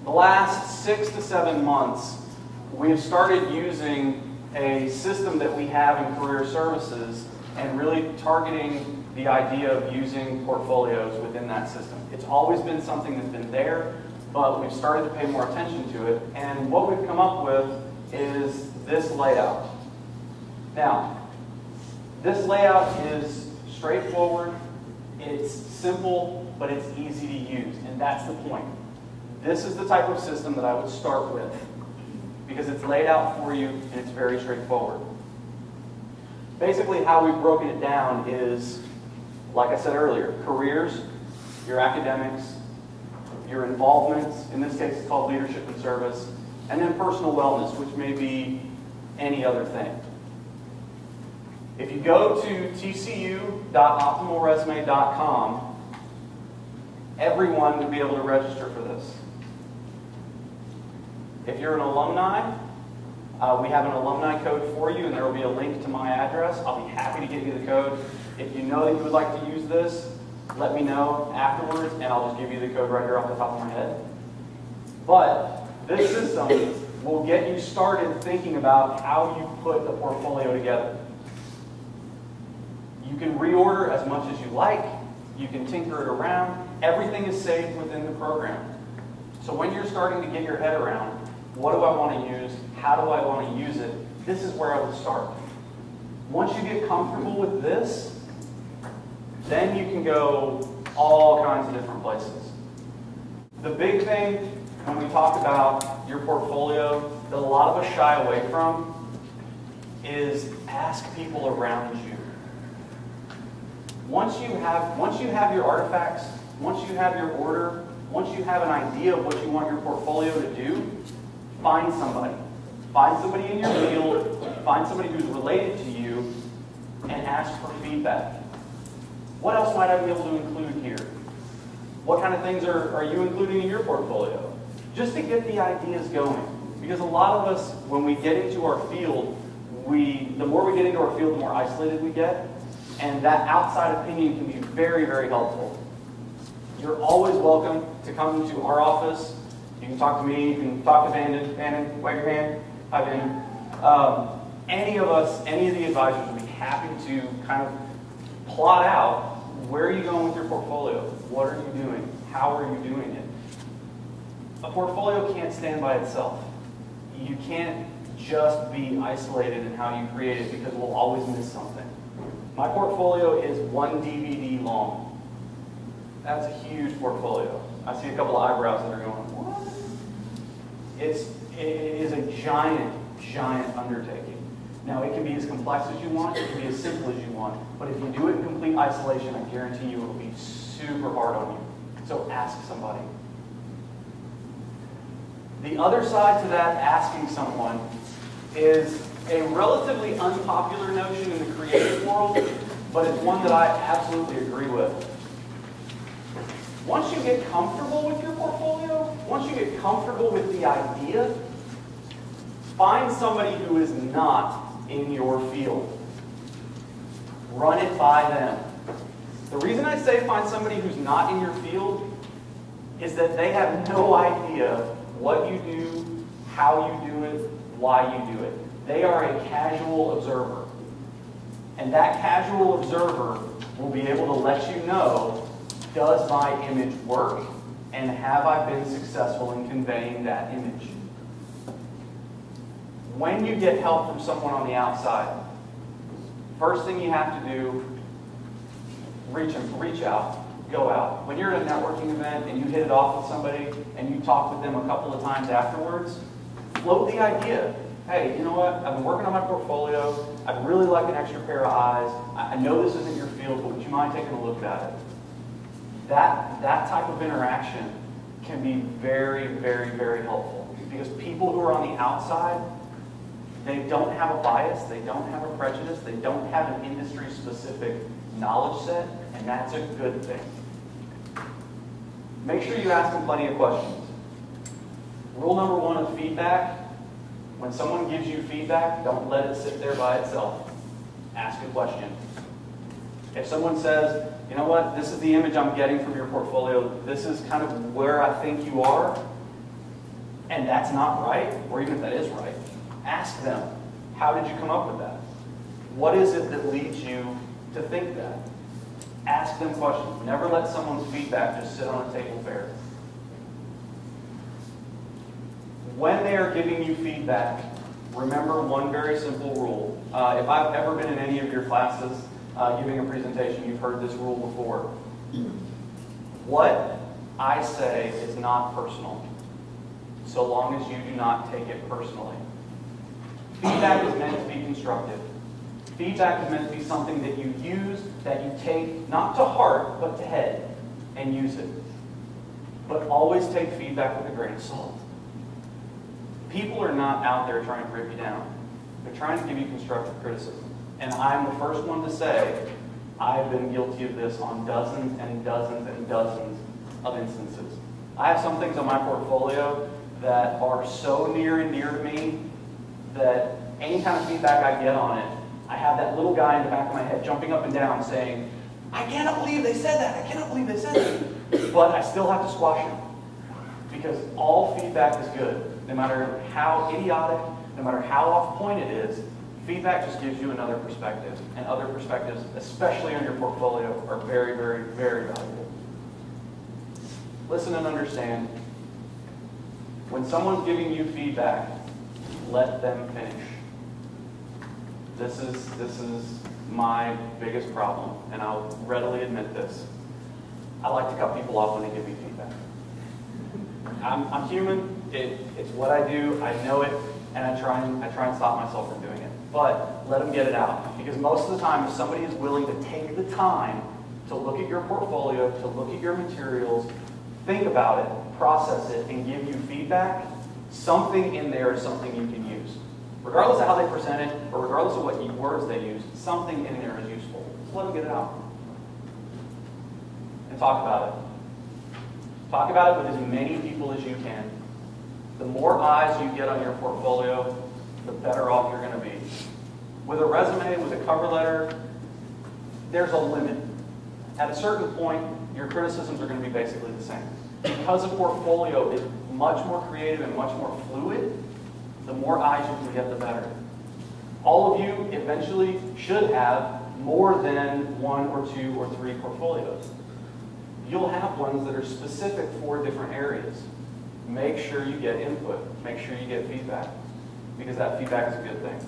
The last 6 to 7 months, we have started using a system that we have in career services and really targeting the idea of using portfolios within that system. It's always been something that's been there, but we've started to pay more attention to it. And what we've come up with is this layout. Now, this layout is straightforward, it's simple, but it's easy to use, and that's the point. This is the type of system that I would start with, because it's laid out for you and it's very straightforward. Basically, how we've broken it down is, like I said earlier, careers, your academics, your involvements, in this case it's called leadership and service, and then personal wellness, which may be any other thing. If you go to tcu.optimalresume.com, everyone will be able to register for this. If you're an alumni, we have an alumni code for you, and there will be a link to my address. I'll be happy to give you the code. If you know that you would like to use this, let me know afterwards, and I'll just give you the code right here off the top of my head. But this system will get you started thinking about how you put the portfolio together. You can reorder as much as you like. You can tinker it around. Everything is saved within the program. So when you're starting to get your head around, what do I want to use? How do I want to use it? This is where I would start. Once you get comfortable with this, then you can go all kinds of different places. The big thing when we talk about your portfolio that a lot of us shy away from is ask people around you. Once you have your artifacts, once you have your order, once you have an idea of what you want your portfolio to do, find somebody. Find somebody in your field, find somebody who's related to you, and ask for feedback. What else might I be able to include here? What kind of things are you including in your portfolio? Just to get the ideas going. Because a lot of us, when we get into our field, the more we get into our field, the more isolated we get. And that outside opinion can be very, very helpful. You're always welcome to come to our office. You can talk to me, you can talk to Vanden. Vanden, wave your hand. Hi, Vanden. Any of us, any of the advisors would be happy to kind of plot out where are you going with your portfolio? What are you doing? How are you doing it? A portfolio can't stand by itself. You can't just be isolated in how you create it because we'll always miss something. My portfolio is 1 DVD long. That's a huge portfolio. I see a couple of eyebrows that are going, what? It is a giant, giant undertaking. Now, it can be as complex as you want, it can be as simple as you want, but if you do it in complete isolation, I guarantee you it will be super hard on you. So ask somebody. The other side to that, asking someone, is a relatively unpopular notion in the creative world, but it's one that I absolutely agree with. Once you get comfortable with your portfolio, once you get comfortable with the idea, find somebody who is not in your field. Run it by them. The reason I say find somebody who's not in your field is that they have no idea what you do, how you do it, why you do it. They are a casual observer. And that casual observer will be able to let you know, does my image work? And have I been successful in conveying that image? When you get help from someone on the outside, first thing you have to do, reach out, go out. When you're at a networking event and you hit it off with somebody and you talk with them a couple of times afterwards, float the idea. Hey, you know what? I've been working on my portfolio. I'd really like an extra pair of eyes. I know this isn't your field, but would you mind taking a look at it? That type of interaction can be very, very, very helpful. Because people who are on the outside, they don't have a bias, they don't have a prejudice, they don't have an industry-specific knowledge set, and that's a good thing. Make sure you ask them plenty of questions. Rule number 1 of feedback, when someone gives you feedback, don't let it sit there by itself. Ask a question. If someone says, you know what, this is the image I'm getting from your portfolio, this is kind of where I think you are, and that's not right, or even if that is right, ask them, how did you come up with that? What is it that leads you to think that? Ask them questions. Never let someone's feedback just sit on a table bare. When they are giving you feedback, remember one very simple rule. If I've ever been in any of your classes giving a presentation, you've heard this rule before. What I say is not personal, so long as you do not take it personally. Feedback is meant to be constructive. Feedback is meant to be something that you use, that you take not to heart, but to head, and use it. But always take feedback with a grain of salt. People are not out there trying to rip you down. They're trying to give you constructive criticism. And I'm the first one to say, I've been guilty of this on dozens and dozens and dozens of instances. I have some things on my portfolio that are so near and dear to me that any kind of feedback I get on it, I have that little guy in the back of my head jumping up and down saying, I cannot believe they said that. I cannot believe they said that. But I still have to squash him. Because all feedback is good. No matter how idiotic, no matter how off point it is, feedback just gives you another perspective. And other perspectives, especially on your portfolio, are very, very, very valuable. Listen and understand. When someone's giving you feedback, let them finish. This is my biggest problem, and I'll readily admit this. I like to cut people off when they give me feedback. I'm human. It's what I do. I know it, and I try and stop myself from doing it. But let them get it out, because most of the time, if somebody is willing to take the time to look at your portfolio, to look at your materials, think about it, process it, and give you feedback, something in there is something you can use. Regardless of how they present it, or regardless of what words they use, something in there is useful. Just let them get it out. And talk about it. Talk about it with as many people as you can. The more eyes you get on your portfolio, the better off you're going to be. With a resume, with a cover letter, there's a limit. At a certain point, your criticisms are going to be basically the same. Because a portfolio is much more creative and much more fluid, the more eyes you can get, the better. All of you eventually should have more than 1 or 2 or 3 portfolios. You'll have ones that are specific for different areas. Make sure you get input. Make sure you get feedback, because that feedback is a good thing.